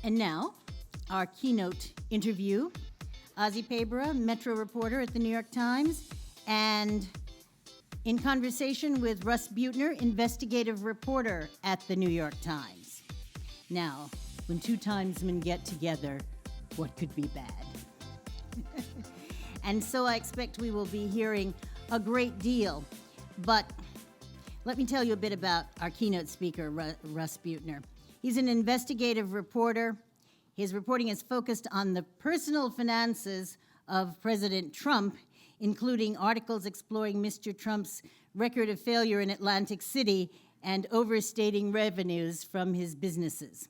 And now, our keynote interview. Ozzy Pabra, Metro reporter at the New York Times, and in conversation with Russ Buettner, investigative reporter at the New York Times. Now, when two timesmen get together, what could be bad? And so I expect we will be hearing a great deal. But let me tell you a bit about our keynote speaker, Russ Buettner. He's an investigative reporter. His reporting is focused on the personal finances of President Trump, including articles exploring Mr. Trump's record of failure in Atlantic City and overstating revenues from his businesses.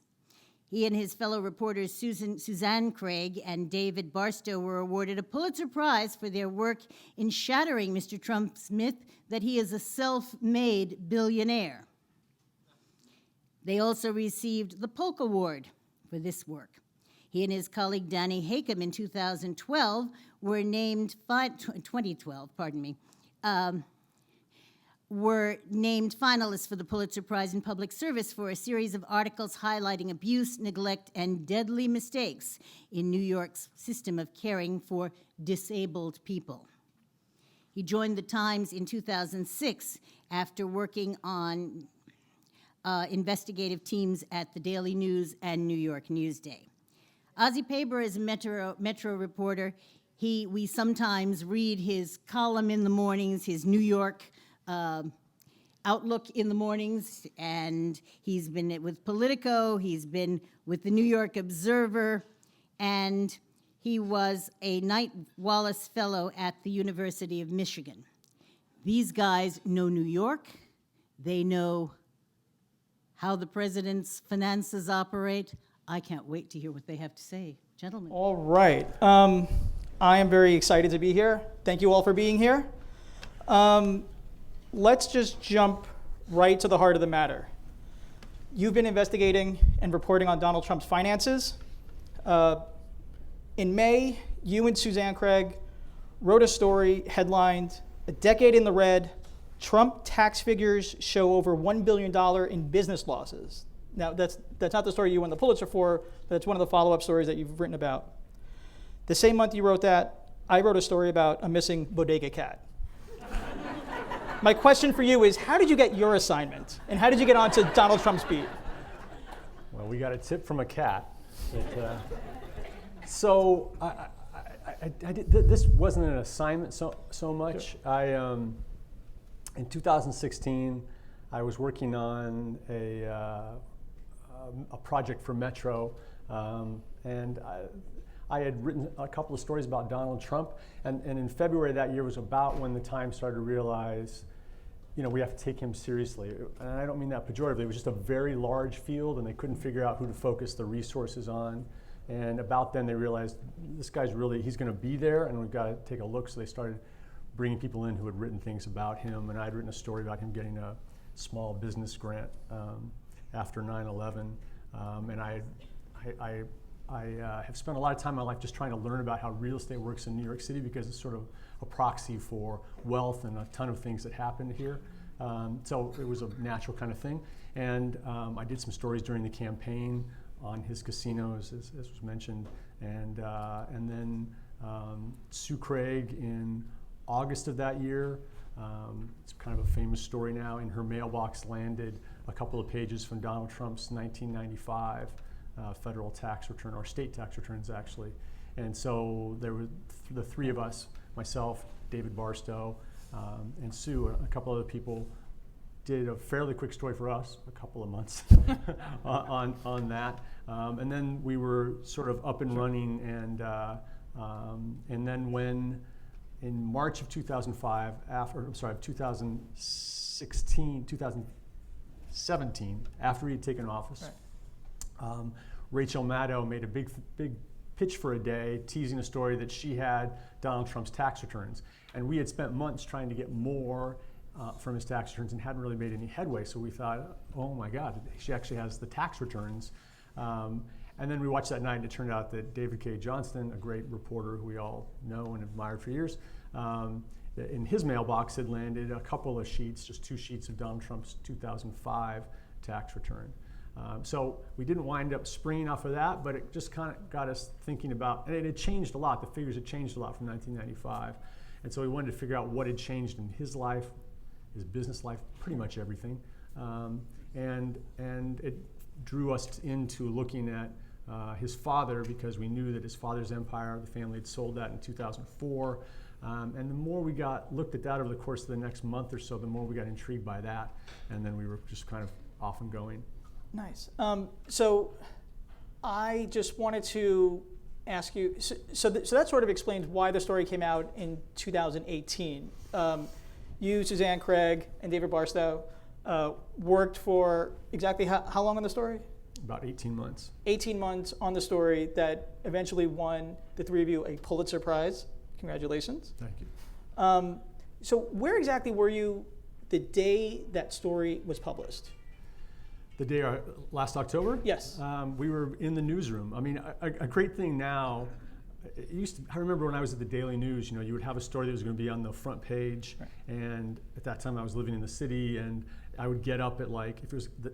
He and his fellow reporters Suzanne Craig and David Barstow were awarded a Pulitzer-prize for their work in shattering Mr. Trump's myth that he is a self-made billionaire. They also received the Polk Award for this work. He and his colleague Danny Hakam in 2012 were named, 2012, pardon me, were named finalists for the Pulitzer Prize in Public Service for a series of articles highlighting abuse, neglect, and deadly mistakes in New York's system of caring for disabled people. He joined the Times in 2006 after working on investigative teams at the Daily News and New York Newsday. Ozzy Pabra is a Metro reporter. We sometimes read his column in the mornings, his New York outlook in the mornings, and he's been with Politico, he's been with the New York Observer, and he was a Knight Wallace Fellow at the University of Michigan. These guys know New York, they know how the president's finances operate. I can't wait to hear what they have to say. Gentlemen. All right. I am very excited to be here. Thank you all for being here. Let's just jump right to the heart of the matter. You've been investigating and reporting on Donald Trump's finances. In May, you and Suzanne Craig wrote a story headlined, "A Decade in the Red, Trump tax figures show over $1 billion in business losses." Now, that's not the story you won the Pulitzer for, but it's one of the follow-up stories that you've written about. The same month you wrote that, I wrote a story about a missing bodega cat. My question for you is, how did you get your assignment? And how did you get onto Donald Trump's beat? Well, we got a tip from a cat. So this wasn't an assignment so much. Sure. In 2016, I was working on a project for Metro, and I had written a couple of stories about Donald Trump, and in February that year was about when the Times started to realize, we have to take him seriously. And I don't mean that pejoratively, it was just a very large field, and they couldn't figure out who to focus the resources on. And about then they realized, this guy's he's gonna be there, and we've got to take a look, so they started bringing people in who had written things about him, and I'd written a story about him getting a small business grant after 9/11, and I have spent a lot of time in my life just trying to learn about how real estate works in New York City, because it's sort of a proxy for wealth and a ton of things that happened here. So it was a natural kind of thing, and I did some stories during the campaign on his casinos, as was mentioned, and then Sue Craig in August of that year. It's kind of a famous story now. In her mailbox landed a couple of pages from Donald Trump's 1995 federal tax return, or state tax returns actually. And so there were the three of us, myself, David Barstow, and Sue, and a couple other people, did a fairly quick story for us, a couple of months on that. And then we were sort of up and running, and then when in March of 2005, 2017, after he had taken office, right. Rachel Maddow made a big pitch for a day, teasing a story that she had Donald Trump's tax returns. And we had spent months trying to get more from his tax returns and hadn't really made any headway. So we thought, oh my God, she actually has the tax returns. And then we watched that night, and it turned out that David K. Johnston, a great reporter who we all know and admired for years, in his mailbox had landed a couple of sheets, just 2 sheets of Donald Trump's 2005 tax return. So we didn't wind up springing off of that, but it just kind of got us thinking about, and it had changed a lot. The figures had changed a lot from 1995. And so we wanted to figure out what had changed in his life, his business life, pretty much everything. And it drew us into looking at his father, because we knew that his father's empire, the family had sold that in 2004. And the more we looked at that over the course of the next month or so, the more we got intrigued by that. And then we were just kind of off and going. Nice. So I just wanted to ask you, so that sort of explains why the story came out in 2018. You, Suzanne Craig, and David Barstow worked for exactly how long on the story? About 18 months. 18 months on the story that eventually won the three of you a Pulitzer-prize. Congratulations. Thank you. So where exactly were you the day that story was published? The day last October? Yes. We were in the newsroom. I mean, a great thing now, I remember when I was at the Daily News, you would have a story that was going to be on the front page. Right. And at that time I was living in the city, and I would get up at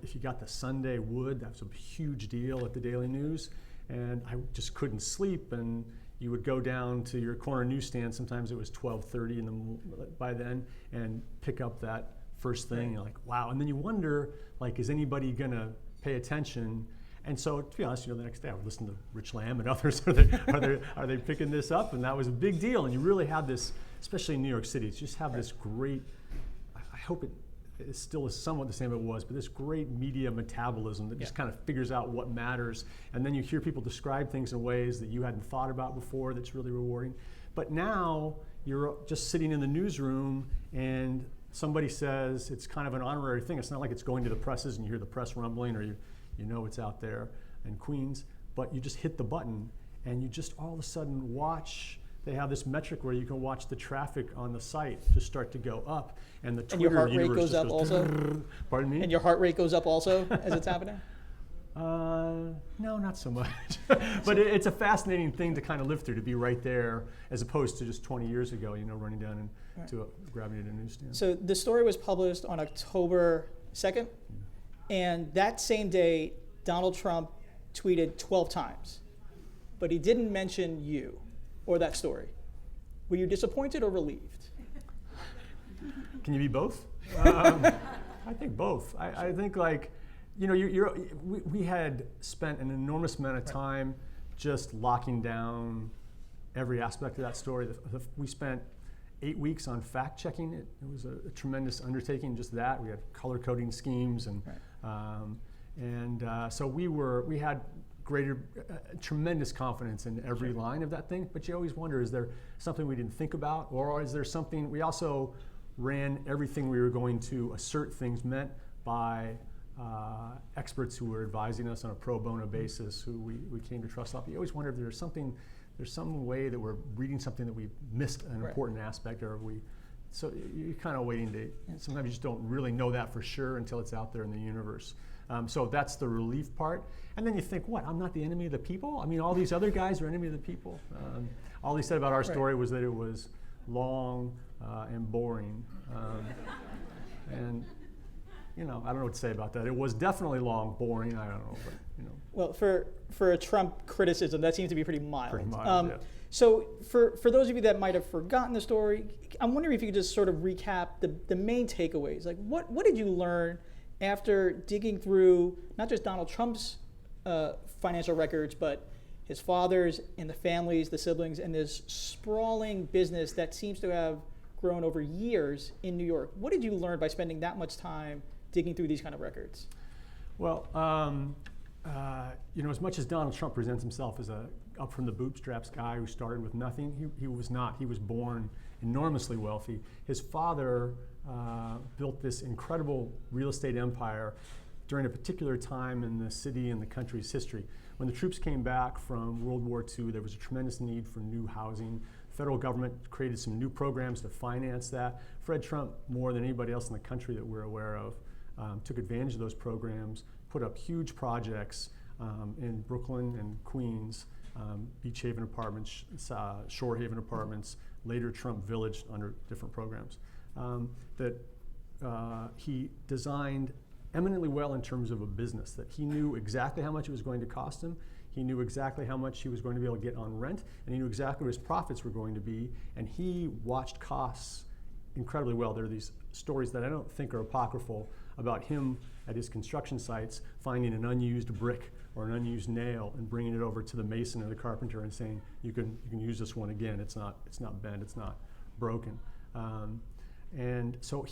if you got the Sunday Wood, that was a huge deal at the Daily News. And I just couldn't sleep, and you would go down to your corner newsstand, sometimes it was 12:30 by then, and pick up that first thing. Right. You're like, wow. And then you wonder, is anybody gonna pay attention? And so, to be honest, the next day I would listen to Rich Lamb and others. Are they picking this up? And that was a big deal. And you really had this, especially in New York City, just have this great, I hope it still is somewhat the same as it was, but this great media metabolism that just kind of figures out what matters. And then you hear people describe things in ways that you hadn't thought about before. That's really rewarding. But now you're just sitting in the newsroom, and somebody says it's kind of an honorary thing. It's not like it's going to the presses and you hear the press rumbling, or you know it's out there in Queens, but you just hit the button and you just all of a sudden watch. They have this metric where you can watch the traffic on the site just start to go up, and the Twitter and your heart rate goes up also. Pardon me? And your heart rate goes up also as it's happening? No, not so much. But it's a fascinating thing to kind of live through, to be right there, as opposed to just 20 years ago, running down and grabbing it at a newsstand. So the story was published on October 2nd, and that same day, Donald Trump tweeted 12 times, but he didn't mention you or that story. Were you disappointed or relieved? Can you be both? I think both. I think we had spent an enormous amount of time just locking down every aspect of that story. We spent 8 weeks on fact checking it. It was a tremendous undertaking, just that. We had color coding schemes, and so we had tremendous confidence in every line of that thing. But you always wonder, is there something we didn't think about, or is there something? We also ran everything we were going to assert things meant by experts who were advising us on a pro bono basis, who we came to trust. You always wonder if there's some way that we're reading something that we missed an important aspect, or so you're kind of waiting to, sometimes you just don't really know that for sure until it's out there in the universe. So that's the relief part. And then you think, what, I'm not the enemy of the people? I mean, all these other guys are enemy of the people. All he said about our story was that it was long and boring. And I don't know what to say about that. It was definitely long, boring, I don't know, but Well, for a Trump criticism, that seems to be pretty mild. Pretty mild, yeah. So for those of you that might have forgotten the story, I'm wondering if you could just sort of recap the main takeaways. What did you learn after digging through not just Donald Trump's financial records, but his father's and the families, the siblings, and this sprawling business that seems to have grown over years in New York? What did you learn by spending that much time digging through these kind of records? Well, as much as Donald Trump presents himself as a up from the bootstraps guy who started with nothing, he was not. He was born enormously wealthy. His father built this incredible real estate empire during a particular time in the city and the country's history. When the troops came back from World War II, there was a tremendous need for new housing. The federal government created some new programs to finance that. Fred Trump, more than anybody else in the country that we're aware of, took advantage of those programs, put up huge projects in Brooklyn and Queens, Beach Haven Apartments, Shore Haven Apartments, later Trump Village under different programs. He designed eminently well in terms of a business, that he knew exactly how much it was going to cost him. He knew exactly how much he was going to be able to get on rent, and he knew exactly what his profits were going to be, and he watched costs incredibly well. There are these stories that I don't think are apocryphal about him at his construction sites finding an unused brick or an unused nail and bringing it over to the mason or the carpenter and saying, you can use this one again. It's not bent, it's not broken. And so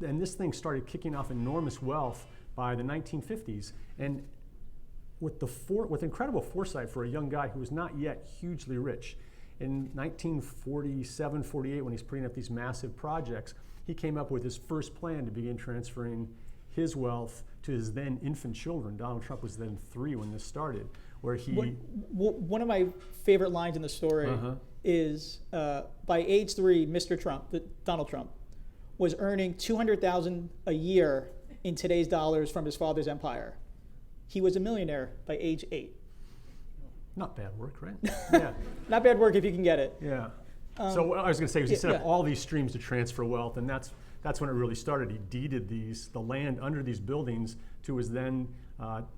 and this thing started kicking off enormous wealth by the 1950s. And with incredible foresight for a young guy who was not yet hugely rich, in 1947, 48, when he's putting up these massive projects, he came up with his first plan to begin transferring his wealth to his then infant children. Donald Trump was then 3 when this started, where he... One of my favorite lines in the story is, by age 3, Mr. Trump, Donald Trump, was earning $200,000 a year in today's dollars from his father's empire. He was a millionaire by age 8. Not bad work, right? Yeah. Not bad work if you can get it. Yeah. So what I was going to say was he set up all these streams to transfer wealth, and that's when it really started. He deeded the land under these buildings to his then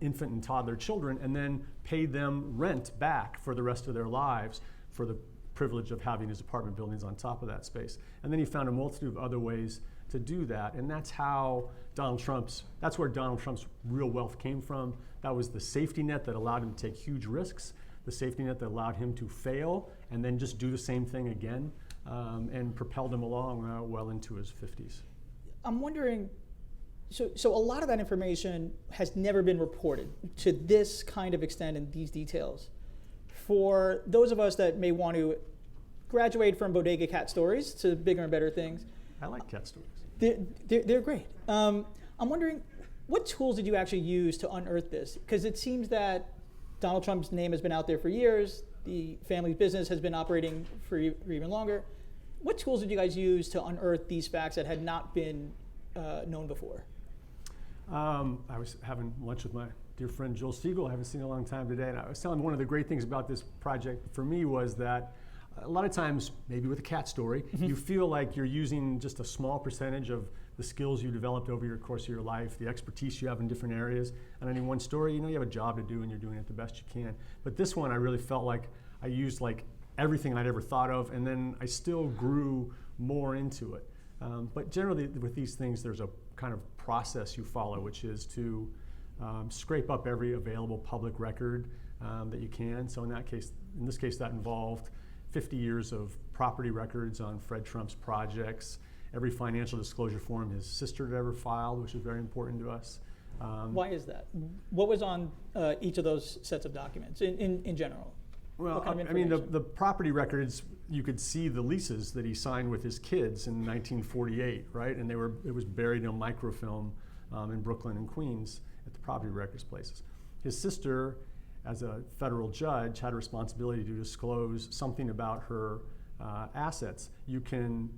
infant and toddler children, and then paid them rent back for the rest of their lives for the privilege of having his apartment buildings on top of that space. And then he found a multitude of other ways to do that, and that's where Donald Trump's real wealth came from. That was the safety net that allowed him to take huge risks, the safety net that allowed him to fail and then just do the same thing again, and propelled him along well into his 50s. I'm wondering, so a lot of that information has never been reported to this kind of extent in these details. For those of us that may want to graduate from bodega cat stories to bigger and better things. I like cat stories. They're great. I'm wondering, what tools did you actually use to unearth this? Because it seems that Donald Trump's name has been out there for years. The family's business has been operating for even longer. What tools did you guys use to unearth these facts that had not been known before? I was having lunch with my dear friend Joel Siegel. I haven't seen him in a long time today, and I was telling him one of the great things about this project for me was that a lot of times, maybe with a cat story, you feel like you're using just a small percentage of the skills you developed over your course of your life, the expertise you have in different areas. And in one story, you have a job to do and you're doing it the best you can. But this one, I really felt like I used everything I'd ever thought of, and then I still grew more into it. But generally with these things, there's a kind of process you follow, which is to scrape up every available public record that you can. So in this case, that involved 50 years of property records on Fred Trump's projects, every financial disclosure form his sister had ever filed, which is very important to us. Why is that? What was on each of those sets of documents in general? Well, I mean, the property records, you could see the leases that he signed with his kids in 1948, right? And it was buried in microfilm in Brooklyn and Queens at the property records places. His sister, as a federal judge, had a responsibility to disclose something about her assets. You can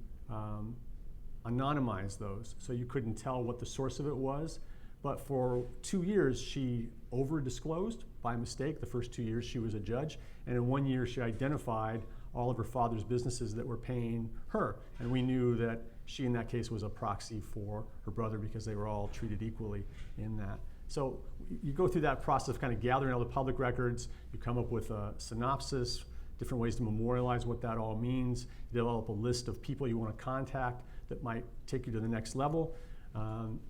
anonymize those, so you couldn't tell what the source of it was. But for 2 years, she over-disclosed by mistake. The first 2 years she was a judge, and in 1 year she identified all of her father's businesses that were paying her. And we knew that she, in that case, was a proxy for her brother because they were all treated equally in that. So you go through that process of kind of gathering all the public records, you come up with a synopsis, different ways to memorialize what that all means, you develop a list of people you want to contact that might take you to the next level.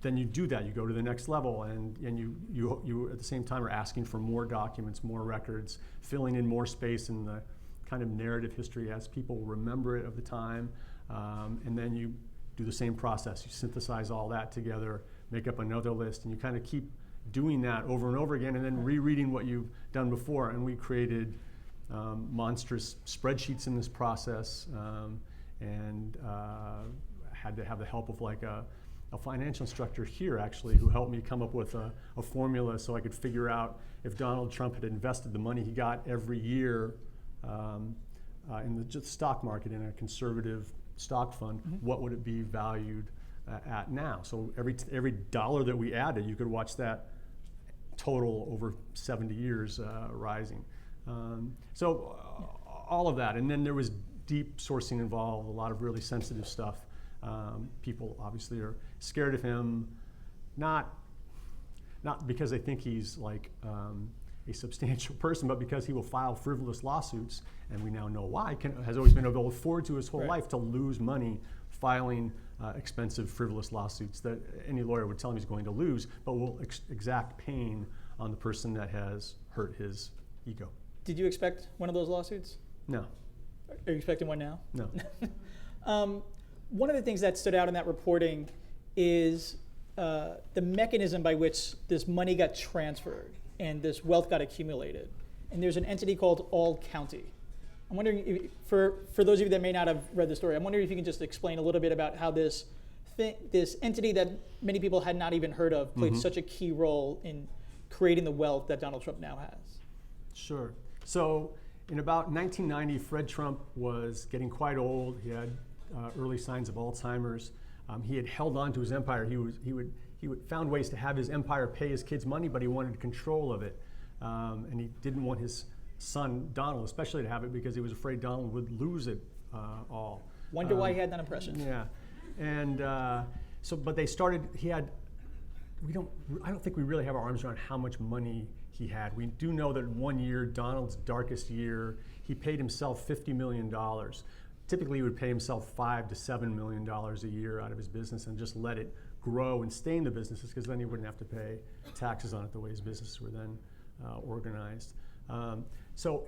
Then you do that, you go to the next level, and you at the same time are asking for more documents, more records, filling in more space in the kind of narrative history as people remember it of the time, and then you do the same process. You synthesize all that together, make up another list, and you kind of keep doing that over and over again, and then rereading what you've done before. And we created monstrous spreadsheets in this process, and had to have the help of a financial instructor here, actually, who helped me come up with a formula so I could figure out if Donald Trump had invested the money he got every year in the stock market in a conservative stock fund, what would it be valued at now? So every dollar that we added, you could watch that total over 70 years rising. So all of that, and then there was deep sourcing involved, a lot of really sensitive stuff. People obviously are scared of him, not not because they think he's like a substantial person, but because he will file frivolous lawsuits, and we now know why, has always been able to afford to his whole life to lose money filing expensive frivolous lawsuits that any lawyer would tell him he's going to lose, but will exact pain on the person that has hurt his ego. Did you expect one of those lawsuits? No. Are you expecting one now? No. One of the things that stood out in that reporting is the mechanism by which this money got transferred and this wealth got accumulated. And there's an entity called All County. I'm wondering, if, for those of you that may not have read the story, I'm wondering if you can just explain a little bit about how this entity that many people had not even heard of played such a key role in creating the wealth that Donald Trump now has. Sure. So in about 1990, Fred Trump was getting quite old. He had early signs of Alzheimer's. He had held on to his empire. He would found ways to have his empire pay his kids money, but he wanted control of it, and he didn't want his son Donald, especially, to have it because he was afraid Donald would lose it all. Wonder why he had that impression. Yeah, and but they started. I don't think we really have our arms around how much money he had. We do know that one year, Donald's darkest year, he paid himself $50 million. Typically, he would pay himself $5 to $7 million a year out of his business and just let it grow and stay in the businesses, because then he wouldn't have to pay taxes on it the way his businesses were then organized. So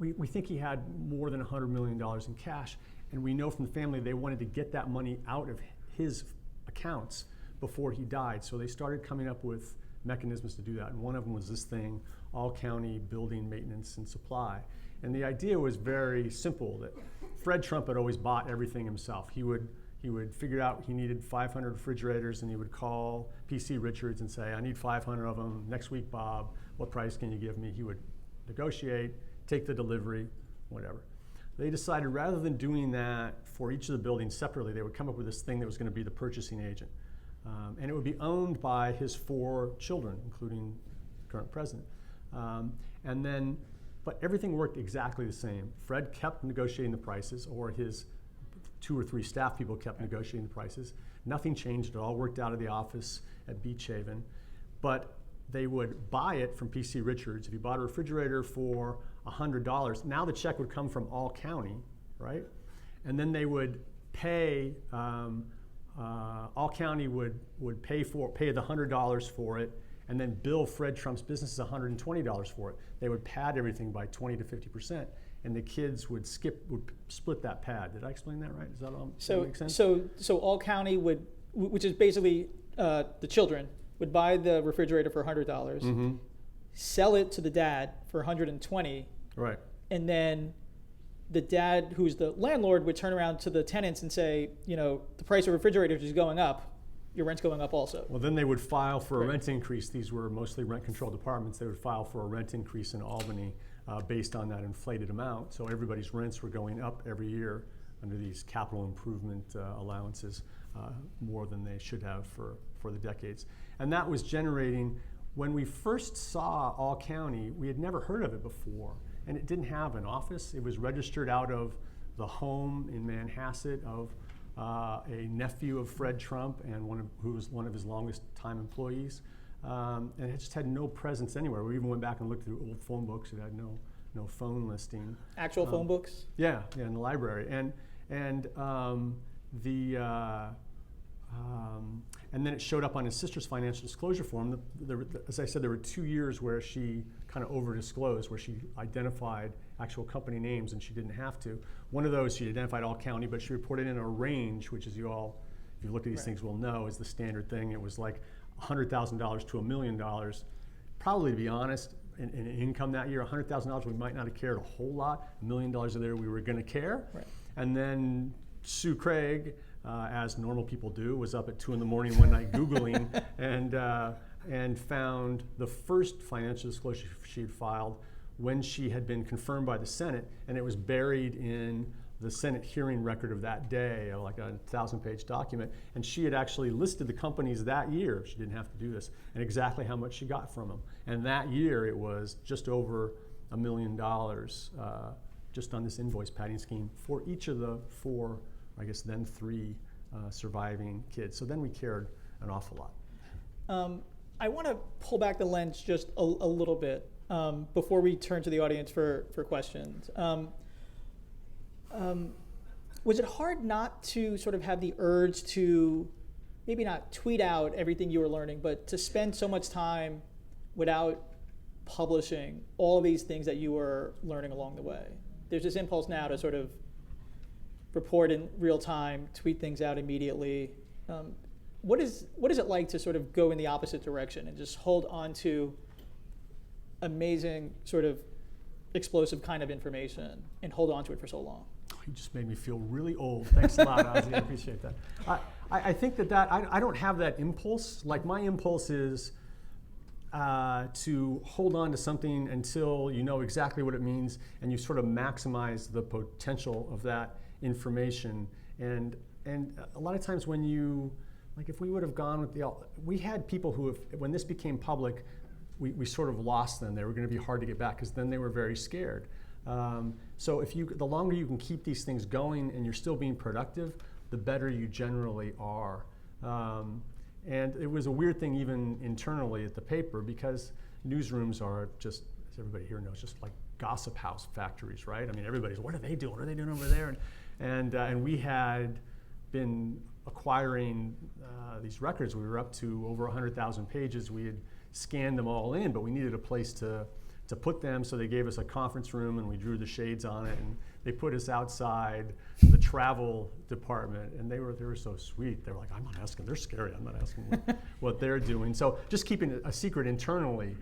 we think he had more than $100 million in cash, and we know from the family they wanted to get that money out of his accounts before he died. So they started coming up with mechanisms to do that, and one of them was this thing, All County Building Maintenance and Supply. And the idea was very simple, that Fred Trump had always bought everything himself. He would figure out he needed 500 refrigerators, and he would call P.C. Richards and say, I need 500 of them next week, Bob. What price can you give me? He would negotiate, take the delivery, whatever. They decided rather than doing that for each of the buildings separately, they would come up with this thing that was going to be the purchasing agent. And it would be owned by his 4 children, including the current president. But everything worked exactly the same. Fred kept negotiating the prices, or his 2 or 3 staff people kept negotiating the prices. Nothing changed. It all worked out of the office at Beach Haven. But they would buy it from P.C. Richards. If you bought a refrigerator for $100, now the check would come from All County, right? And then they would pay, All County would pay the $100 for it, and then bill Fred Trump's businesses $120 for it. They would pad everything by 20 to 50%, and the kids would split that pad. Did I explain that right? Does that all make sense? So All County would, which is basically the children, would buy the refrigerator for $100, sell it to the dad for $120, right? And then the dad, who's the landlord, would turn around to the tenants and say, the price of refrigerators is going up. Your rent's going up also. Well, then they would file for a rent increase. These were mostly rent-controlled apartments. They would file for a rent increase in Albany based on that inflated amount. So everybody's rents were going up every year under these capital improvement allowances, more than they should have for the decades. And that was generating, when we first saw All County, we had never heard of it before. And it didn't have an office. It was registered out of the home in Manhasset of a nephew of Fred Trump, and who was one of his longest time employees. And it just had no presence anywhere. We even went back and looked through old phone books. It had no phone listing. Actual phone books? Yeah, in the library. And then it showed up on his sister's financial disclosure form. As I said, there were 2 years where she kind of over-disclosed, where she identified actual company names, and she didn't have to. One of those, she identified All County, but she reported in a range, which is if you look at these things, will know is the standard thing. It was like $100,000 to $1 million. Probably, to be honest, in income that year, $100,000 we might not have cared a whole lot. $1 million a year we were going to care. Right. And then Sue Craig, as normal people do, was up at 2 a.m. one night Googling and found the first financial disclosure she had filed when she had been confirmed by the Senate, and it was buried in the Senate hearing record of that day, like a 1,000-page document. And she had actually listed the companies that year, she didn't have to do this, and exactly how much she got from them. And that year it was just over $1 million just on this invoice padding scheme for each of the 4, I guess then 3 surviving kids. So then we cared an awful lot. I want to pull back the lens just a little bit before we turn to the audience for questions. Was it hard not to sort of have the urge to maybe not tweet out everything you were learning, but to spend so much time without publishing all these things that you were learning along the way? There's this impulse now to sort of report in real time, tweet things out immediately. What is it like to sort of go in the opposite direction and just hold on to amazing sort of explosive kind of information and hold on to it for so long? You just made me feel really old. Thanks a lot, Ozzy. I appreciate that. I think that I don't have that impulse. Like, my impulse is to hold on to something until you know exactly what it means and you sort of maximize the potential of that information. And a lot of times when you, like, if we would have gone with we had people who, when this became public, we sort of lost them. They were going to be hard to get back because then they were very scared. So the longer you can keep these things going and you're still being productive, the better you generally are. And it was a weird thing even internally at the paper, because newsrooms are just, as everybody here knows, just like gossip house factories, right? I mean, everybody's, what are they doing? What are they doing over there? And we had been acquiring these records. We were up to over 100,000 pages. We had scanned them all in, but we needed a place to put them, so they gave us a conference room and we drew the shades on it, and they put us outside the travel department, and they were so sweet. They were like, I'm not asking, they're scary, I'm not asking what they're doing. So just keeping a secret internally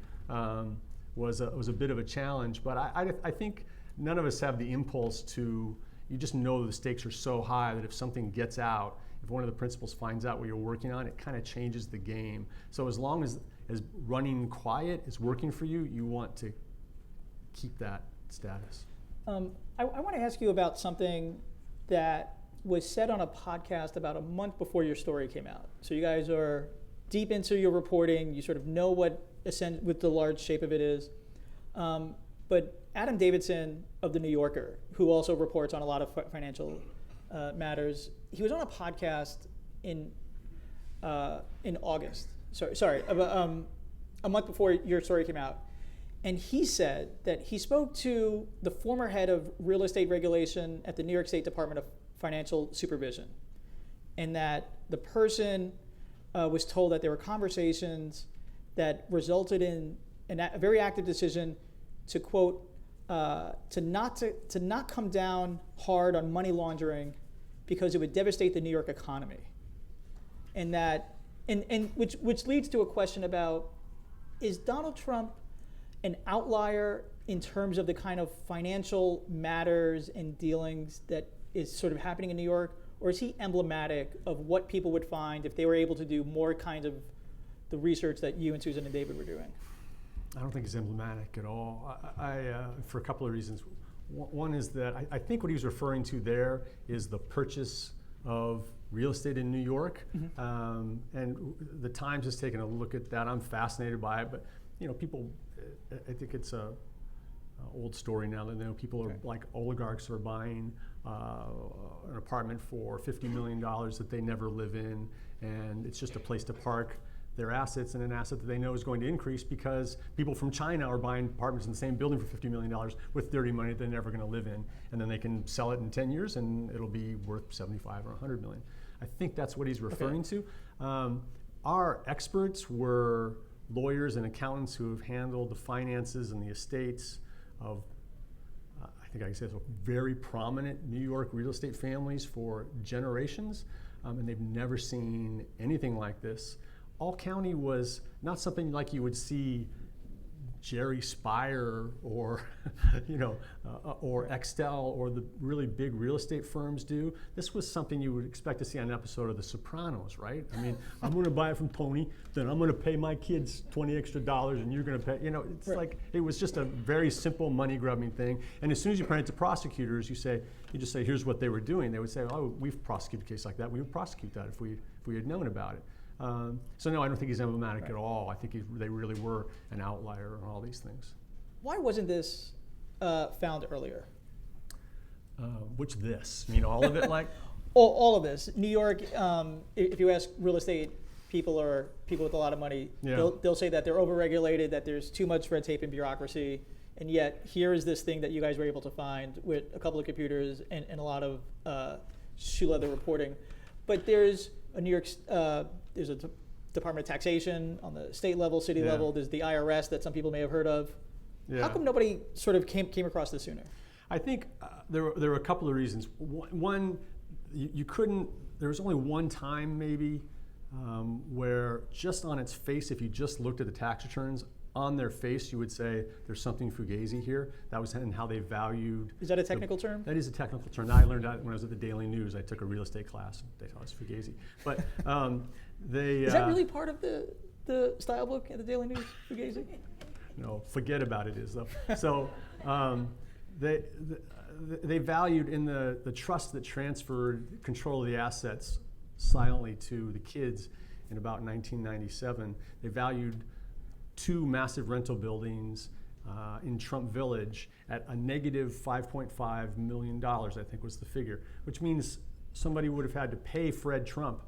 was a bit of a challenge, but I think none of us have the impulse to, you just know the stakes are so high that if something gets out, if one of the principals finds out what you're working on, it kind of changes the game. So as long as running quiet is working for you, you want to keep that status. I want to ask you about something that was said on a podcast about a month before your story came out. So you guys are deep into your reporting. You sort of know what the large shape of it is. But Adam Davidson of The New Yorker, who also reports on a lot of financial matters, he was on a podcast in August. Sorry, a month before your story came out. And he said that he spoke to the former head of real estate regulation at the New York State Department of Financial Supervision, and that the person was told that there were conversations that resulted in a very active decision to, quote, to not come down hard on money laundering because it would devastate the New York economy. And that, and which leads to a question about, is Donald Trump an outlier in terms of the kind of financial matters and dealings that is sort of happening in New York, or is he emblematic of what people would find if they were able to do more kind of the research that you and Susan and David were doing? I don't think he's emblematic at all. For a couple of reasons. One is that I think what he was referring to there is the purchase of real estate in New York, and the Times has taken a look at that. I'm fascinated by it, but people, I think it's a old story now that people are like oligarchs are buying an apartment for $50 million that they never live in, and it's just a place to park their assets, and an asset that they know is going to increase because people from China are buying apartments in the same building for $50 million with dirty money that they're never going to live in, and then they can sell it in 10 years and it'll be worth 75 or 100 million. I think that's what he's referring to. Our experts were lawyers and accountants who have handled the finances and the estates of, I think I can say, very prominent New York real estate families for generations, and they've never seen anything like this. All County was not something like you would see Jerry Spire or or Extel or the really big real estate firms do. This was something you would expect to see on an episode of The Sopranos, right? I mean, I'm going to buy it from Tony, then I'm going to pay my kids $20 extra, and you're going to pay. It's right. Like it was just a very simple money grubbing thing. And as soon as you point it to prosecutors, you just say, here's what they were doing. They would say, oh, we've prosecuted a case like that. We would prosecute that if we had known about it. So no, I don't think he's emblematic at all. I think they really were an outlier on all these things. Why wasn't this found earlier? Which this? All of it, like? All of this. New York, if you ask real estate people with a lot of money, Yeah. they'll say that they're overregulated, that there's too much red tape and bureaucracy, and yet here is this thing that you guys were able to find with a couple of computers and a lot of shoe leather reporting. But there's a there's a Department of Taxation on the state level, city Yeah. level. There's the IRS that some people may have heard of. Yeah. How come nobody sort of came across this sooner? I think there were a couple of reasons. One, you couldn't. There was only one time maybe where just on its face, if you just looked at the tax returns on their face, you would say there's something fugazi here. That was in how they valued. Is that a technical term? That is a technical term. I learned that when I was at the Daily News. I took a real estate class. They taught us fugazi. But they. Is that really part of the style book at the Daily News, Fugazi? No, forget about it is though. So they valued in the trust that transferred control of the assets silently to the kids in about 1997. They valued 2 massive rental buildings in Trump Village at a negative $5.5 million, I think was the figure, which means somebody would have had to pay Fred Trump,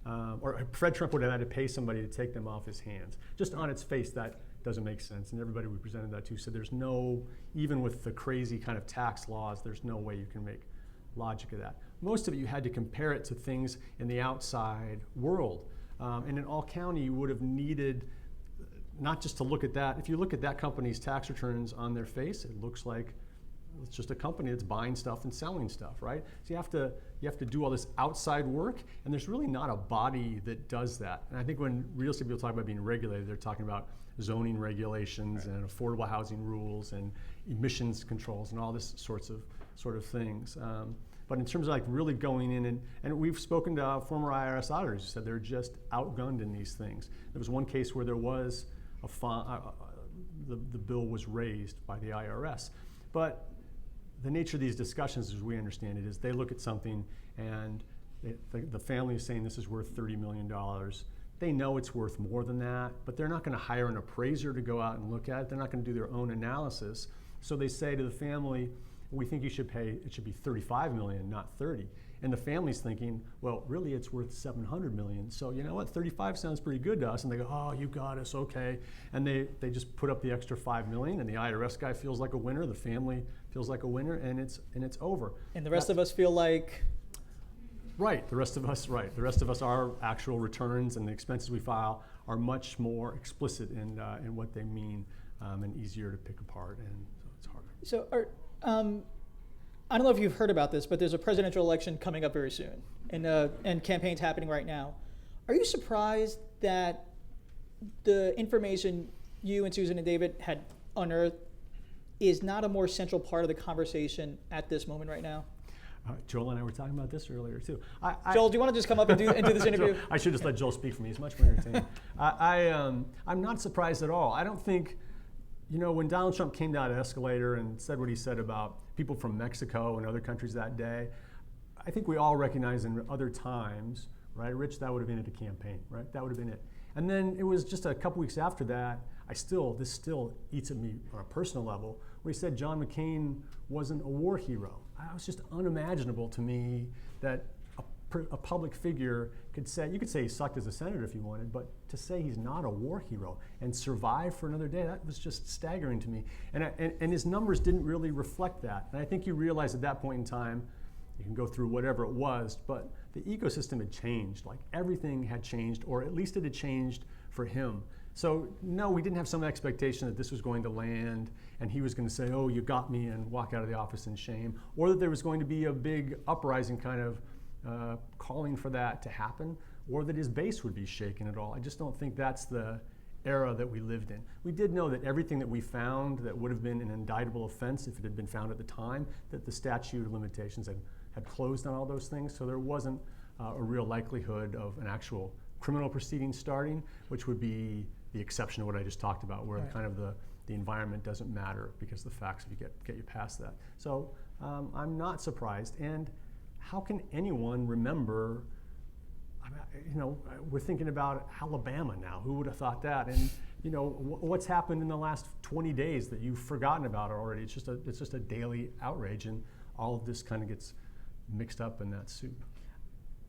or Fred Trump would have had to pay somebody to take them off his hands. Just on its face, that doesn't make sense. And everybody we presented that to said there's no, even with the crazy kind of tax laws, there's no way you can make logic of that. Most of it, you had to compare it to things in the outside world. And in all county, you would have needed not just to look at that. If you look at that company's tax returns on their face, it looks like it's just a company that's buying stuff and selling stuff, right? So you have to do all this outside work, and there's really not a body that does that. And I think when real estate people talk about being regulated, they're talking about zoning regulations and affordable housing rules and emissions controls and all this sort of things. But in terms of like really going in and we've spoken to former IRS auditors who said they're just outgunned in these things. There was one case where there was the bill was raised by the IRS, but the nature of these discussions, as we understand it, is they look at something and the family is saying this is worth $30 million. They know it's worth more than that, but they're not going to hire an appraiser to go out and look at it. They're not going to do their own analysis. So they say to the family, we think you should pay, it should be $35 million, not 30. And the family's thinking, well, really it's worth $700 million. So you know what, 35 sounds pretty good to us. And they go, oh, you got us, okay. And they just put up the extra $5 million, and the IRS guy feels like a winner, the family feels like a winner, and it's over. And the rest of us feel like? Right, the rest of us, our actual returns and the expenses we file are much more explicit in what they mean and easier to pick apart, and so it's harder. So I don't know if you've heard about this, but there's a presidential election coming up very soon, and campaigns happening right now. Are you surprised that the information you and Susan and David had unearthed is not a more central part of the conversation at this moment right now? Joel and I were talking about this earlier too. Joel, do you want to just come up and do this interview? I should just let Joel speak for me. He's much more entertaining. I'm not surprised at all. I don't think, when Donald Trump came down the escalator and said what he said about people from Mexico and other countries that day, I think we all recognize in other times, right, Rich, that would have been at the campaign, right? That would have been it. And then it was just a couple weeks after that, this still eats at me on a personal level, where he said John McCain wasn't a war hero. It was just unimaginable to me that a public figure could say, you could say he sucked as a senator if you wanted, but to say he's not a war hero and survive for another day, that was just staggering to me. And his numbers didn't really reflect that. And I think you realize at that point in time, you can go through whatever it was, but the ecosystem had changed. Like everything had changed, or at least it had changed for him. So no, we didn't have some expectation that this was going to land and he was going to say, oh, you got me, and walk out of the office in shame, or that there was going to be a big uprising kind of calling for that to happen, or that his base would be shaken at all. I just don't think that's the era that we lived in. We did know that everything that we found that would have been an indictable offense if it had been found at the time, that the statute of limitations had closed on all those things, so there wasn't a real likelihood of an actual criminal proceeding starting, which would be the exception to what I just talked about, where right. kind of the environment doesn't matter because the facts get you past that. So I'm not surprised. And how can anyone remember, we're thinking about Alabama now. Who would have thought that? And what's happened in the last 20 days that you've forgotten about already? It's just a daily outrage, and all of this kind of gets mixed up in that soup.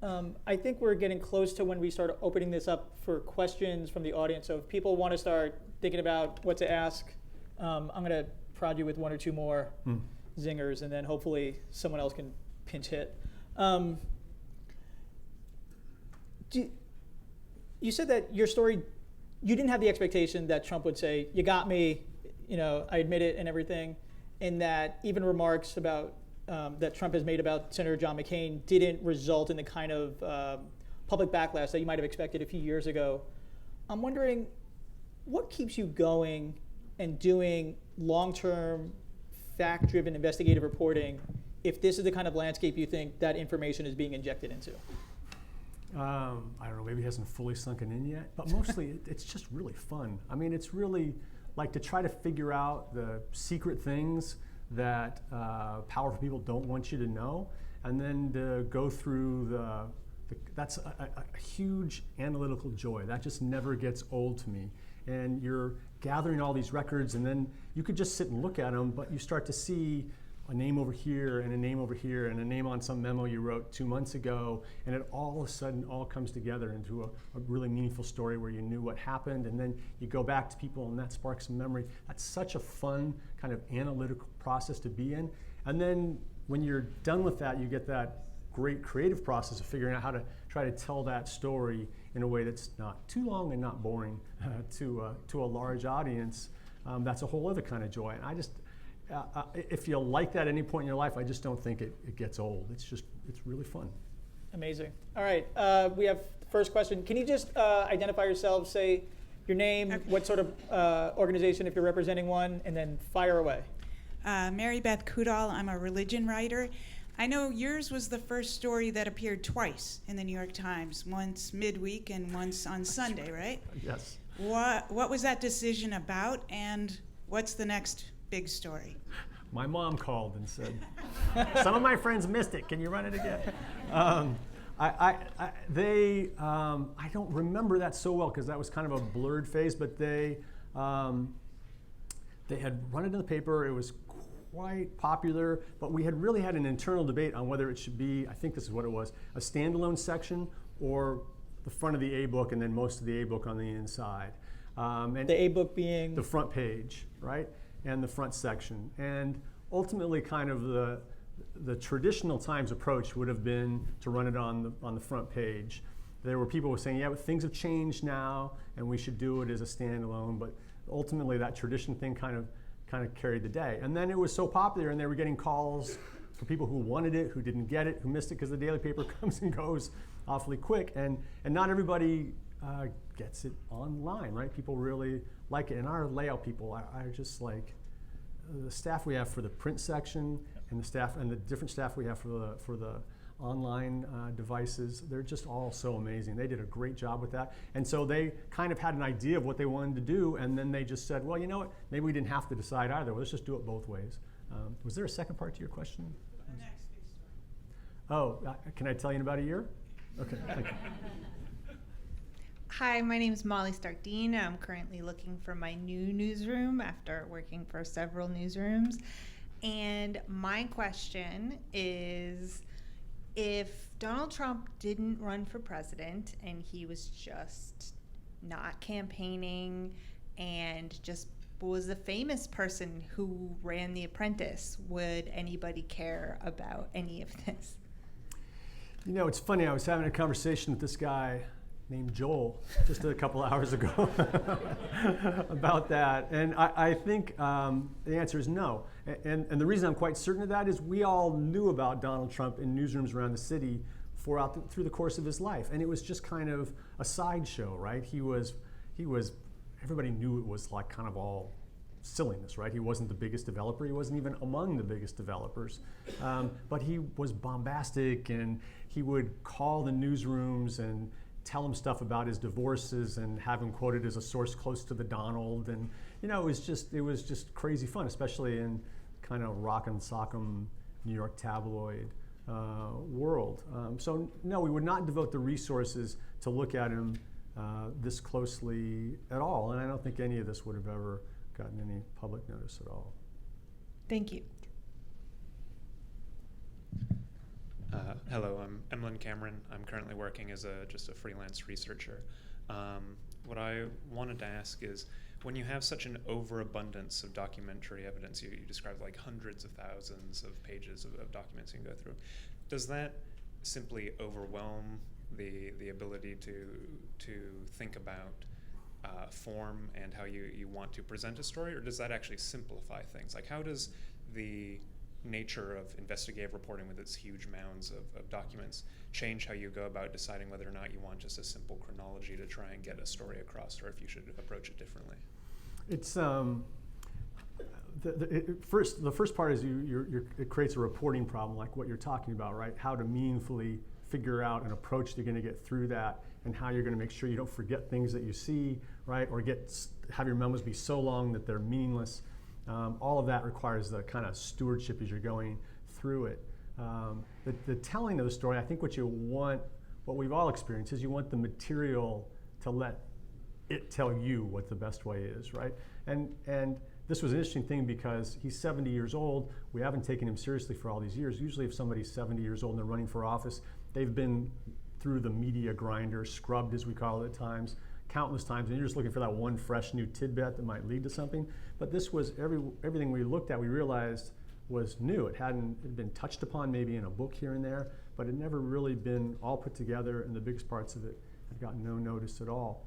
I think we're getting close to when we start opening this up for questions from the audience. So if people want to start thinking about what to ask, I'm going to prod you with one or two more zingers, and then hopefully someone else can pinch hit. You said that your story, you didn't have the expectation that Trump would say, "You got me, I admit it," and everything, and that even remarks about that Trump has made about Senator John McCain didn't result in the kind of public backlash that you might have expected a few years ago. I'm wondering, what keeps you going and doing long-term, fact-driven investigative reporting if this is the kind of landscape you think that information is being injected into? I don't know, maybe it hasn't fully sunken in yet, but mostly it's just really fun. I mean, it's really like to try to figure out the secret things that powerful people don't want you to know, and then to go through that's a huge analytical joy. That just never gets old to me. And you're gathering all these records, and then you could just sit and look at them, but you start to see a name over here and a name over here and a name on some memo you wrote 2 months ago, and it all of a sudden all comes together into a really meaningful story where you knew what happened, and then you go back to people and that sparks some memory. That's such a fun kind of analytical process to be in. And then when you're done with that, you get that great creative process of figuring out how to try to tell that story in a way that's not too long and not boring to a large audience. That's a whole other kind of joy. And I just, if you like that at any point in your life, I just don't think it gets old. It's really fun. Amazing. All right, we have the first question. Can you just identify yourself, say your name, what sort of organization, if you're representing one, and then fire away. Mary Beth Kudal, I'm a religion writer. I know yours was the first story that appeared twice in the New York Times, once midweek and once on Sunday, right? Yes. What was that decision about, and what's the next big story? My mom called and said, some of my friends missed it. Can you run it again? I don't remember that so well because that was kind of a blurred phase, but they had run it in the paper. It was quite popular, but we had really had an internal debate on whether it should be, I think this is what it was, a standalone section or the front of the A-book and then most of the A-book on the inside. And the A-book being? The front page, right? And the front section. And ultimately kind of the traditional Times approach would have been to run it on the front page. There were people who were saying, yeah, but things have changed now and we should do it as a standalone, but ultimately that tradition thing kind of carried the day. And then it was so popular and they were getting calls for people who wanted it, who didn't get it, who missed it, because the daily paper comes and goes awfully quick. And not everybody gets it online, right? People really like it. And our layout people are just like, the staff we have for the print section and the different staff we have for the online devices, they're just all so amazing. They did a great job with that. And so they kind of had an idea of what they wanted to do, and then they just said, well, you know what, maybe we didn't have to decide either. Well, let's just do it both ways. Was there a second part to your question? The next big story. Oh, can I tell you in about a year? Okay, thank you. Hi, my name is Molly Stark-Dean. I'm currently looking for my new newsroom after working for several newsrooms. And my question is, if Donald Trump didn't run for president and he was just not campaigning and just was a famous person who ran The Apprentice, would anybody care about any of this? You know, it's funny, I was having a conversation with this guy named Joel just a couple hours ago about that. And I think the answer is no. And the reason I'm quite certain of that is we all knew about Donald Trump in newsrooms around the city through the course of his life. And it was just kind of a sideshow, right? He was, everybody knew it was like kind of all silliness, right? He wasn't the biggest developer. He wasn't even among the biggest developers. But he was bombastic, and he would call the newsrooms and tell him stuff about his divorces and have him quoted as a source close to the Donald. And, you know, it was just crazy fun, especially in kind of rock'em sock'em New York tabloid world. So no, we would not devote the resources to look at him this closely at all. And I don't think any of this would have ever gotten any public notice at all. Thank you. Hello, I'm Emlyn Cameron. I'm currently working as just a freelance researcher. What I wanted to ask is, when you have such an overabundance of documentary evidence, you described like hundreds of thousands of pages of documents you can go through, does that simply overwhelm the ability to think about form and how you want to present a story, or does that actually simplify things? Like, how does the nature of investigative reporting with its huge mounds of documents change how you go about deciding whether or not you want just a simple chronology to try and get a story across, or if you should approach it differently? It's the first part is it creates a reporting problem, like what you're talking about, right? How to meaningfully figure out an approach you're going to get through that, and how you're going to make sure you don't forget things that you see, right? Or have your memos be so long that they're meaningless. All of that requires the kind of stewardship as you're going through it. The telling of the story, I think what we've all experienced is you want the material to let it tell you what the best way is, right? And this was an interesting thing because he's 70 years old. We haven't taken him seriously for all these years. Usually if somebody's 70 years old and they're running for office, they've been through the media grinder, scrubbed as we call it at times, countless times, and you're just looking for that one fresh new tidbit that might lead to something. But this was everything we looked at, we realized was new. It had been touched upon maybe in a book here and there, but it never really been all put together, and the biggest parts of it had gotten no notice at all.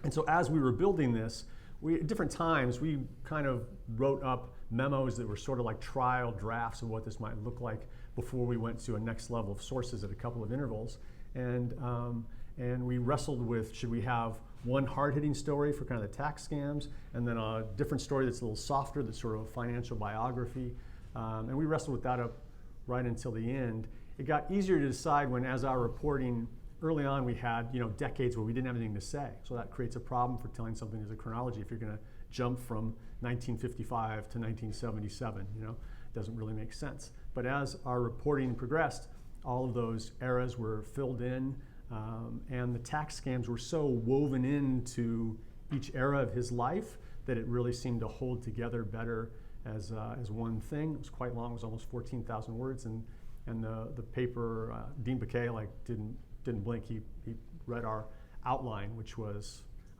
And so as we were building this, at different times we kind of wrote up memos that were sort of like trial drafts of what this might look like before we went to a next level of sources at a couple of intervals. And we wrestled with, should we have one hard-hitting story for kind of the tax scams, and then a different story that's a little softer, that's sort of a financial biography. And we wrestled with that up right until the end. It got easier to decide when, as our reporting, early on we had decades where we didn't have anything to say. So that creates a problem for telling something as a chronology. If you're going to jump from 1955 to 1977, it doesn't really make sense. But as our reporting progressed, all of those eras were filled in, and the tax scams were so woven into each era of his life that it really seemed to hold together better as one thing. It was quite long; it was almost 14,000 words, and the paper, Dean Baquet didn't blink. He read our outline,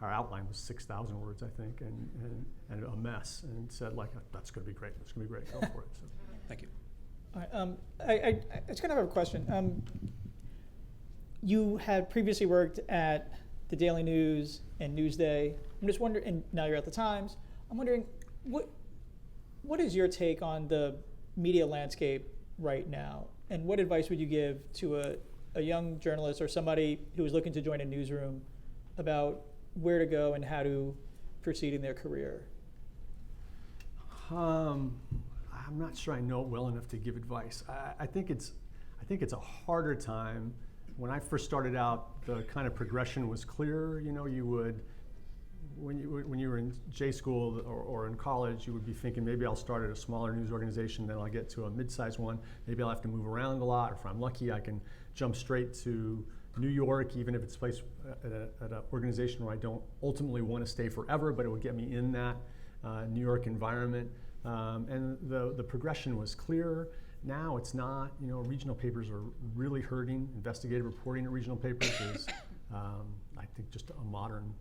our outline was 6,000 words, I think, and a mess, and said, like, that's going to be great. That's going to be great. Go for it. So. Thank you. All right, I just kind of have a question. You had previously worked at the Daily News and Newsday. I'm just wondering, and now you're at the Times. I'm wondering, what is your take on the media landscape right now, and what advice would you give to a young journalist or somebody who is looking to join a newsroom about where to go and how to proceed in their career? I'm not sure I know it well enough to give advice. I think it's a harder time. When I first started out, the kind of progression was clear. You would, when you were in J school or in college, you would be thinking, maybe I'll start at a smaller news organization, then I'll get to a mid-sized one. Maybe I'll have to move around a lot, or if I'm lucky, I can jump straight to New York, even if it's a place at an organization where I don't ultimately want to stay forever, but it would get me in that New York environment. And the progression was clear. Now it's not. Regional papers are really hurting. Investigative reporting at regional papers is, I think, just a modern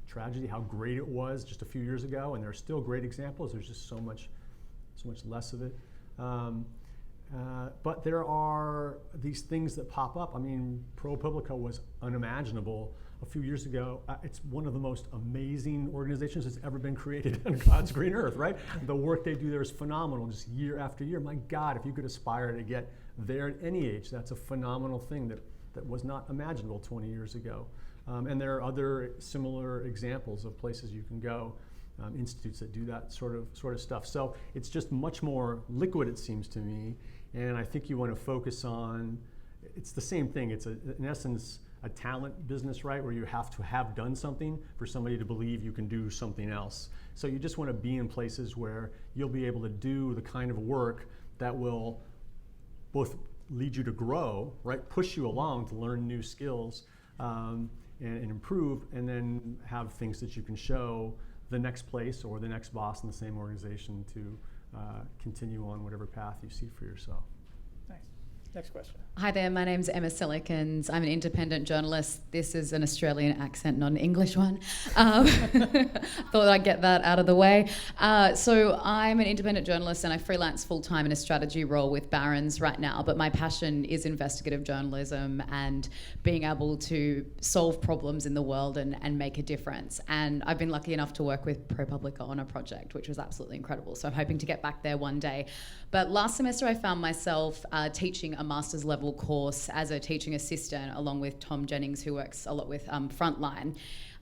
tragedy. How great it was just a few years ago, and there are still great examples. There's just so much less of it. But there are these things that pop up. I mean, ProPublica was unimaginable a few years ago. It's one of the most amazing organizations that's ever been created on God's green earth, right? The work they do there is phenomenal, just year after year. My God, if you could aspire to get there at any age, that's a phenomenal thing that was not imaginable 20 years ago. And there are other similar examples of places you can go, institutes that do that sort of stuff. So it's just much more liquid, it seems to me. And I think you want to focus on, it's the same thing. It's in essence a talent business, right? Where you have to have done something for somebody to believe you can do something else. So you just want to be in places where you'll be able to do the kind of work that will both lead you to grow, right? Push you along to learn new skills and improve, and then have things that you can show the next place or the next boss in the same organization to continue on whatever path you see for yourself. Nice. Next question. Hi there, my name's Emma Silikans. I'm an independent journalist. This is an Australian accent, not an English one. Thought I'd get that out of the way. So I'm an independent journalist and I freelance full-time in a strategy role with Barron's right now, but my passion is investigative journalism and being able to solve problems in the world and make a difference. And I've been lucky enough to work with ProPublica on a project, which was absolutely incredible. So I'm hoping to get back there one day. But last semester I found myself teaching a master's level course as a teaching assistant along with Tom Jennings, who works a lot with Frontline.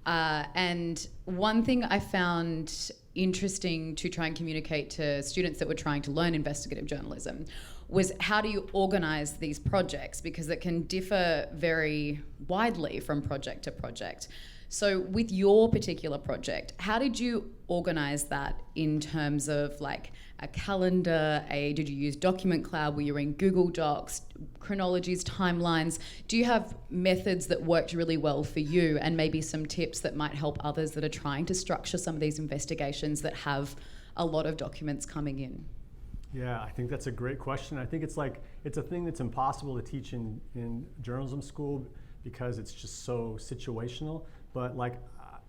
And one thing I found interesting to try and communicate to students that were trying to learn investigative journalism was how do you organize these projects, because it can differ very widely from project to project. So with your particular project, how did you organize that in terms of like a calendar, did you use Document Cloud, were you in Google Docs, chronologies, timelines? Do you have methods that worked really well for you and maybe some tips that might help others that are trying to structure some of these investigations that have a lot of documents coming in? Yeah, I think that's a great question. I think it's a thing that's impossible to teach in journalism school because it's just so situational. But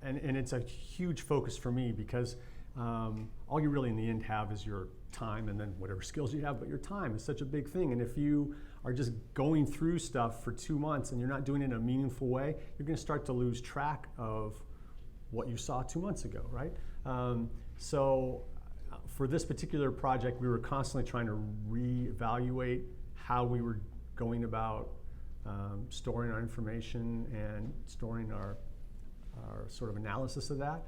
and it's a huge focus for me because all you really in the end have is your time and then whatever skills you have, but your time is such a big thing. And if you are just going through stuff for 2 months and you're not doing it in a meaningful way, you're going to start to lose track of what you saw 2 months ago, right? So for this particular project, we were constantly trying to reevaluate how we were going about storing our information and storing our sort of analysis of that.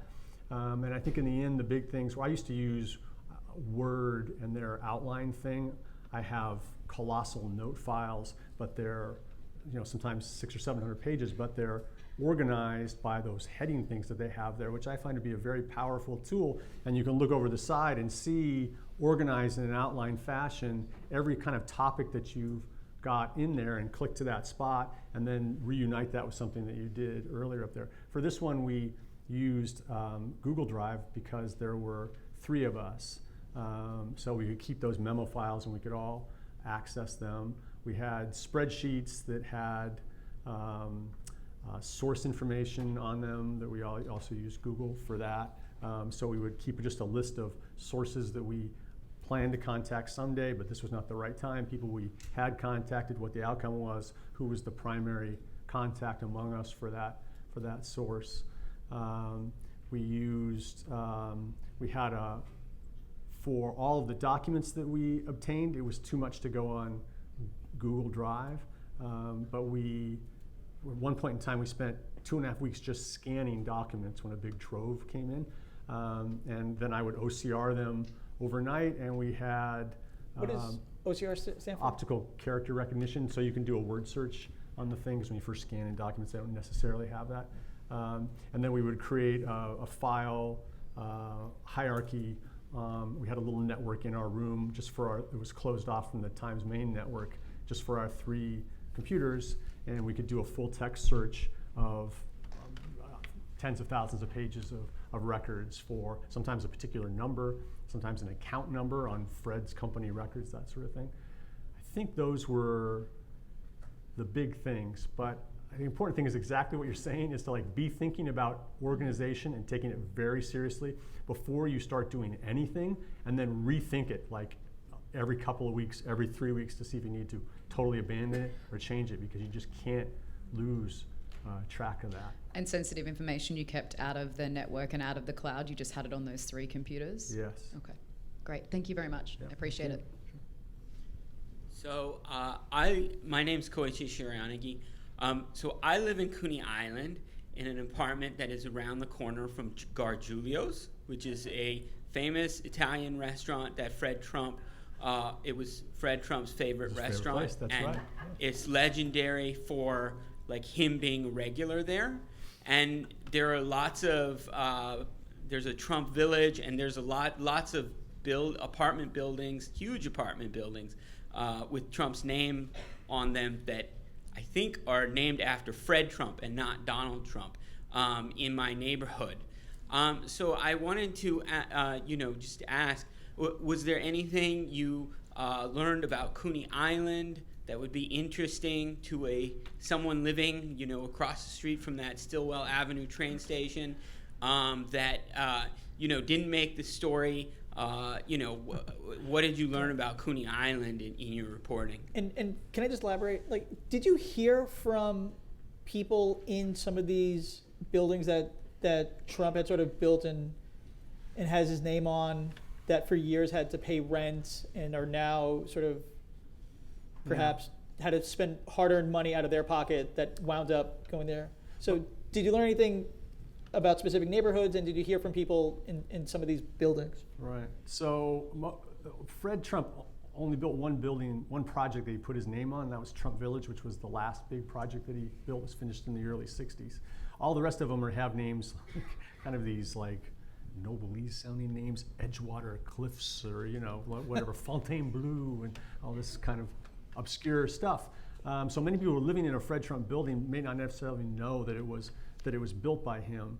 And I think in the end, the big things, I used to use Word and their outline thing. I have colossal note files, but they're sometimes 600 or 700 pages, but they're organized by those heading things that they have there, which I find to be a very powerful tool. And you can look over the side and see, organized in an outline fashion, every kind of topic that you've got in there and click to that spot and then reunite that with something that you did earlier up there. For this one, we used Google Drive because there were 3 of us. So we could keep those memo files and we could all access them. We had spreadsheets that had source information on them that we also used Google for that. So we would keep just a list of sources that we planned to contact someday, but this was not the right time. People we had contacted, what the outcome was, who was the primary contact among us for that source. We had for all of the documents that we obtained, it was too much to go on Google Drive, but at one point in time, we spent 2.5 weeks just scanning documents when a big trove came in, and then I would OCR them overnight, and we had What does OCR stand for? optical character recognition, so you can do a word search on the things when you first scan in documents. They don't necessarily have that. And then we would create a file hierarchy. We had a little network in our room just for it was closed off from the Times main network, just for our 3 computers, and we could do a full text search of tens of thousands of pages of records for sometimes a particular number, sometimes an account number on Fred's company records, that sort of thing. I think those were the big things, but the important thing is exactly what you're saying, is to be thinking about organization and taking it very seriously before you start doing anything, and then rethink it every couple of weeks, every 3 weeks, to see if you need to totally abandon it or change it, because you just can't lose track of that. And sensitive information you kept out of the network and out of the cloud, you just had it on those 3 computers? Yes. Okay, great. Thank you very much. Yeah. I appreciate it. So my name's Koichi Shiryanagi. So I live in Coney Island in an apartment that is around the corner from Gargiulio's, which is a famous Italian restaurant that Fred Trump, it was Fred Trump's favorite restaurant. Place, that's and right. It's legendary for him being a regular there. And there are lots of, there's a Trump Village, and there's lots of apartment buildings, huge apartment buildings, with Trump's name on them that I think are named after Fred Trump and not Donald Trump in my neighborhood. So I wanted to, just ask, was there anything you learned about Coney Island that would be interesting to someone living, across the street from that Stillwell Avenue train station, that didn't make the story. What did you learn about Coney Island in your reporting? And can I just elaborate? Like, did you hear from people in some of these buildings that Trump had sort of built and has his name on, that for years had to pay rent and are now sort of perhaps had to spend hard-earned money out of their pocket that wound up going there? So did you learn anything about specific neighborhoods, and did you hear from people in some of these buildings? Right. So Fred Trump only built one building, one project that he put his name on, and that was Trump Village, which was the last big project that he built. Was finished in the early 60s. All the rest of them have names, kind of these like noblesse sounding names, Edgewater Cliffs, or whatever, Fontainebleau, and all this kind of obscure stuff. So many people who are living in a Fred Trump building may not necessarily know that it was built by him.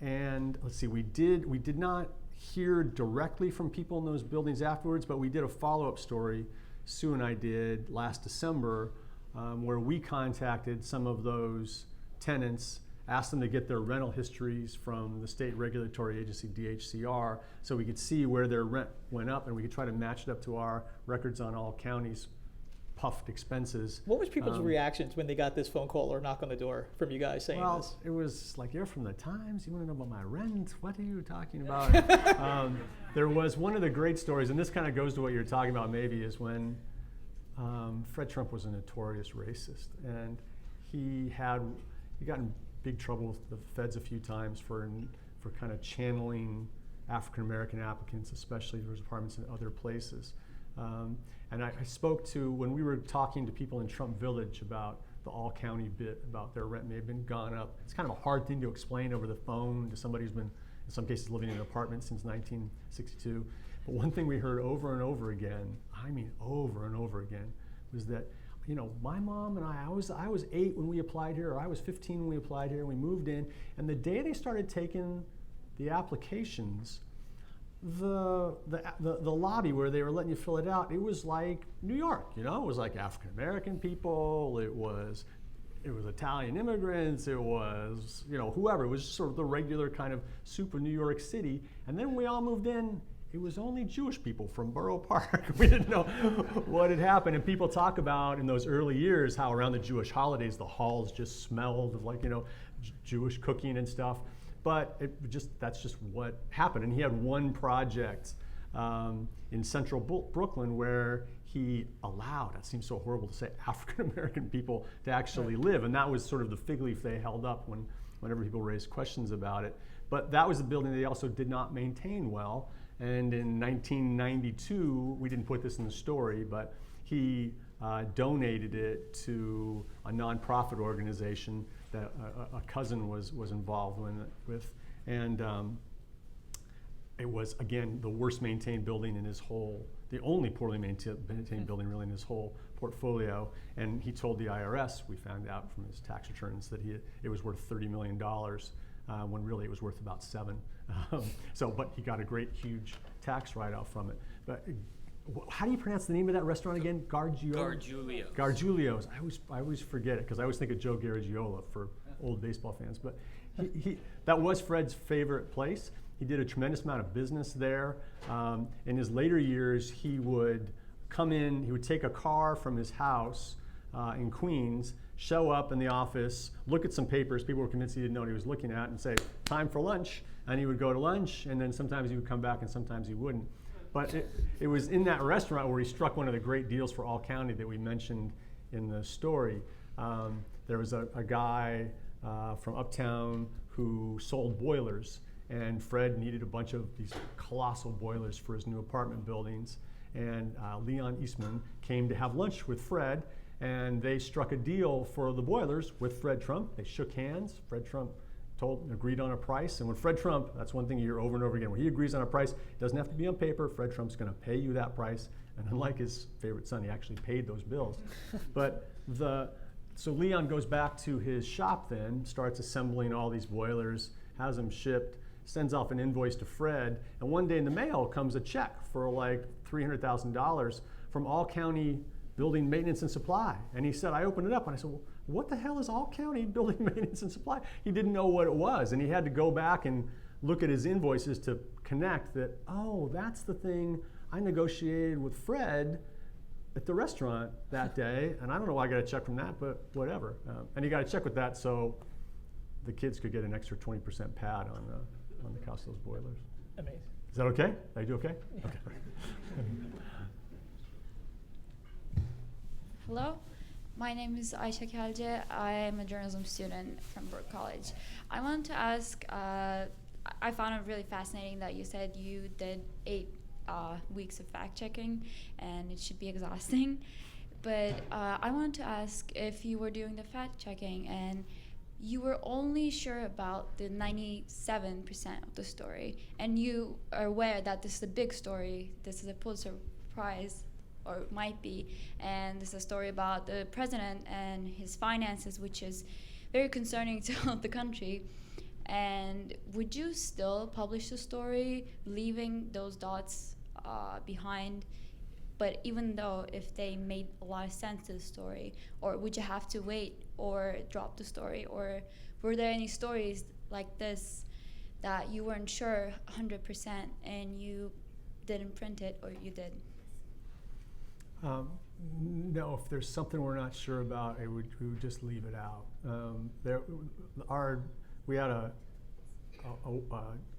And let's see, we did not hear directly from people in those buildings afterwards, but we did a follow-up story, Sue and I did, last December, where we contacted some of those tenants, asked them to get their rental histories from the state regulatory agency, DHCR, so we could see where their rent went up, and we could try to match it up to our records on all counties' puffed expenses. What was people's reactions when they got this phone call or knock on the door from you guys saying this? Well, it was like, you're from the Times, you want to know about my rent? What are you talking about? There was one of the great stories, and this kind of goes to what you're talking about maybe, is when Fred Trump was a notorious racist, and he got in big trouble with the feds a few times for kind of channeling African American applicants, especially to his apartments and other places. And I spoke to, when we were talking to people in Trump Village about the all-county bit, about their rent may have been gone up. It's kind of a hard thing to explain over the phone to somebody who's been, in some cases, living in an apartment since 1962. But one thing we heard over and over again, I mean over and over again, was that, my mom and I was 8 when we applied here, or I was 15 when we applied here, and we moved in, and the day they started taking the applications, the lobby where they were letting you fill it out, it was like New York, it was like African American people, it was Italian immigrants, it was whoever, it was sort of the regular kind of super New York City. And then when we all moved in, it was only Jewish people from Borough Park. We didn't know what had happened. And people talk about in those early years how around the Jewish holidays the halls just smelled of Jewish cooking and stuff. But that's just what happened. And he had one project in central Brooklyn where he allowed, that seems so horrible to say, African American people to actually live. And that was sort of the fig leaf they held up whenever people raised questions about it. But that was a building they also did not maintain well. And in 1992, we didn't put this in the story, but he donated it to a nonprofit organization that a cousin was involved with. And it was, again, the worst maintained building in his the only poorly maintained building really in his whole portfolio. And he told the IRS, we found out from his tax returns, that it was worth $30 million when really it was worth about $7 million. But he got a great, huge tax write-off from it. But how do you pronounce the name of that restaurant again? Gargiulo's. Gargiulo's. I always forget it because I always think of Joe Garagiola for old baseball fans. But that was Fred's favorite place. He did a tremendous amount of business there. In his later years, he would come in, he would take a car from his house in Queens, show up in the office, look at some papers people were convinced he didn't know what he was looking at, and say, time for lunch. And he would go to lunch, and then sometimes he would come back and sometimes he wouldn't. But it was in that restaurant where he struck one of the great deals for all county that we mentioned in the story. There was a guy from Uptown who sold boilers, and Fred needed a bunch of these colossal boilers for his new apartment buildings. And Leon Eastman came to have lunch with Fred, and they struck a deal for the boilers with Fred Trump. They shook hands. Fred Trump agreed on a price. And when Fred Trump, that's one thing you hear over and over again, when he agrees on a price, it doesn't have to be on paper. Fred Trump's going to pay you that price. And unlike his favorite son, he actually paid those bills. So Leon goes back to his shop then, starts assembling all these boilers, has them shipped, sends off an invoice to Fred, and one day in the mail comes a check for like $300,000 from all county building maintenance and supply. And he said, I opened it up and I said, well, what the hell is all county building maintenance and supply? He didn't know what it was. And he had to go back and look at his invoices to connect that, oh, that's the thing I negotiated with Fred at the restaurant that day. And I don't know why I got a check from that, but whatever. And he got a check with that so the kids could get an extra 20% pad on the Costos boilers. Amazing. Is that okay? Did I do okay? Yeah. Okay. Hello, my name is Aisha Khalje. I am a journalism student from Brook College. I wanted to ask, I found it really fascinating that you said you did 8 weeks of fact-checking, and it should be exhausting. But I wanted to ask if you were doing the fact-checking and you were only sure about the 97% of the story, and you are aware that this is a big story, this is a Pulitzer-prize, or might be, and this is a story about the president and his finances, which is very concerning to the country. And would you still publish the story, leaving those dots behind? But even though if they made a lot of sense to the story, or would you have to wait or drop the story? Or were there any stories like this that you weren't sure 100% and you didn't print it, or you did? No, if there's something we're not sure about, we would just leave it out. We had a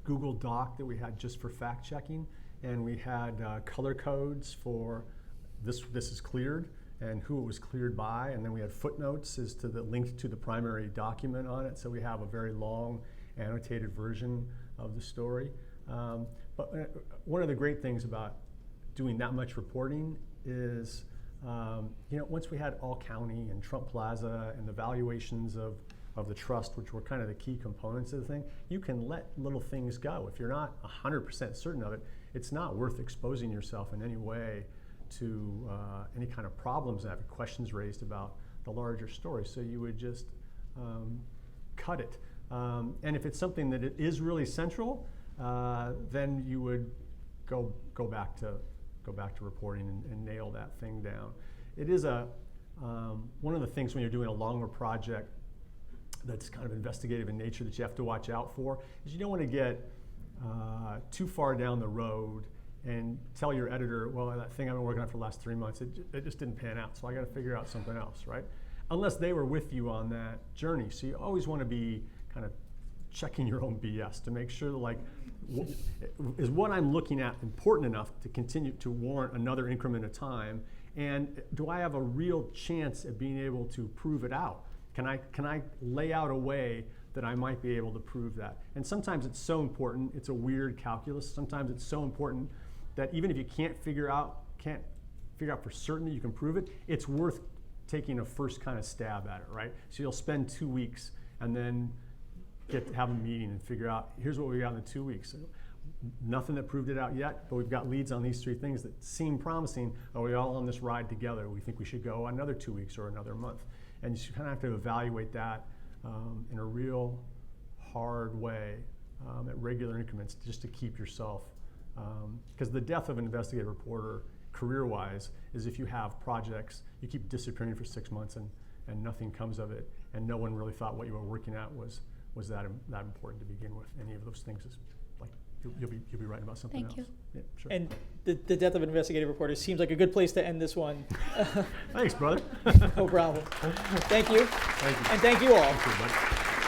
Google Doc that we had just for fact checking, and we had color codes for this is cleared and who it was cleared by, and then we had footnotes as to the link to the primary document on it. So we have a very long annotated version of the story. But one of the great things about doing that much reporting is, once we had all county and Trump Plaza and the valuations of the trust, which were kind of the key components of the thing, you can let little things go. If you're not 100% certain of it, it's not worth exposing yourself in any way to any kind of problems and having questions raised about the larger story. So you would just cut it. And if it's something that it is really central, then you would go back to reporting and nail that thing down. It is one of the things when you're doing a longer project that's kind of investigative in nature that you have to watch out for is you don't want to get too far down the road and tell your editor, well, that thing I've been working on for the last 3 months, it just didn't pan out, so I got to figure out something else, right? Unless they were with you on that journey. So you always want to be kind of checking your own BS to make sure that, is what I'm looking at important enough to continue to warrant another increment of time, and do I have a real chance at being able to prove it out? Can I lay out a way that I might be able to prove that? And sometimes it's so important, it's a weird calculus. Sometimes it's so important that even if you can't figure out for certain that you can prove it, it's worth taking a first kind of stab at it, right? So you'll spend 2 weeks and then get to have a meeting and figure out, here's what we got in the 2 weeks. So nothing that proved it out yet, but we've got leads on these 3 things that seem promising. Are we all on this ride together? We think we should go another 2 weeks or another month. And you kind of have to evaluate that in a real hard way at regular increments just to keep yourself. Because the death of an investigative reporter career-wise is if you have projects, you keep disappearing for 6 months and nothing comes of it, and no one really thought what you were working at was that important to begin with. Any of those things is like you'll be writing about something else. Thank you. Yeah, sure. And the death of an investigative reporter seems like a good place to end this one. Thanks, brother. No problem. Thank you. Thank you. And thank you all. Thank you, buddy.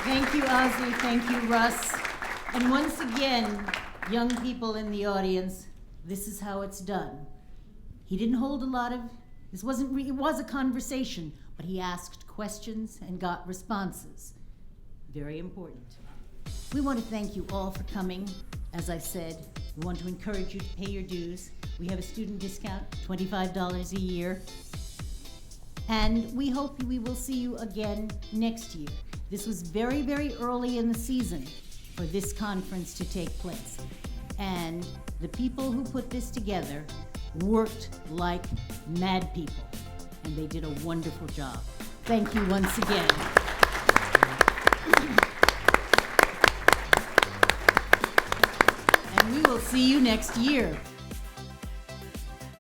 Thank you, Ozzy. Thank you, Russ. And once again, young people in the audience, this is how it's done. He didn't hold a lot of, it was a conversation, but he asked questions and got responses. Very important. We want to thank you all for coming. As I said, we want to encourage you to pay your dues. We have a student discount, $25 a year. And we hope we will see you again next year. This was very, very early in the season for this conference to take place. And the people who put this together worked like mad people, and they did a wonderful job. Thank you once again. And we will see you next year.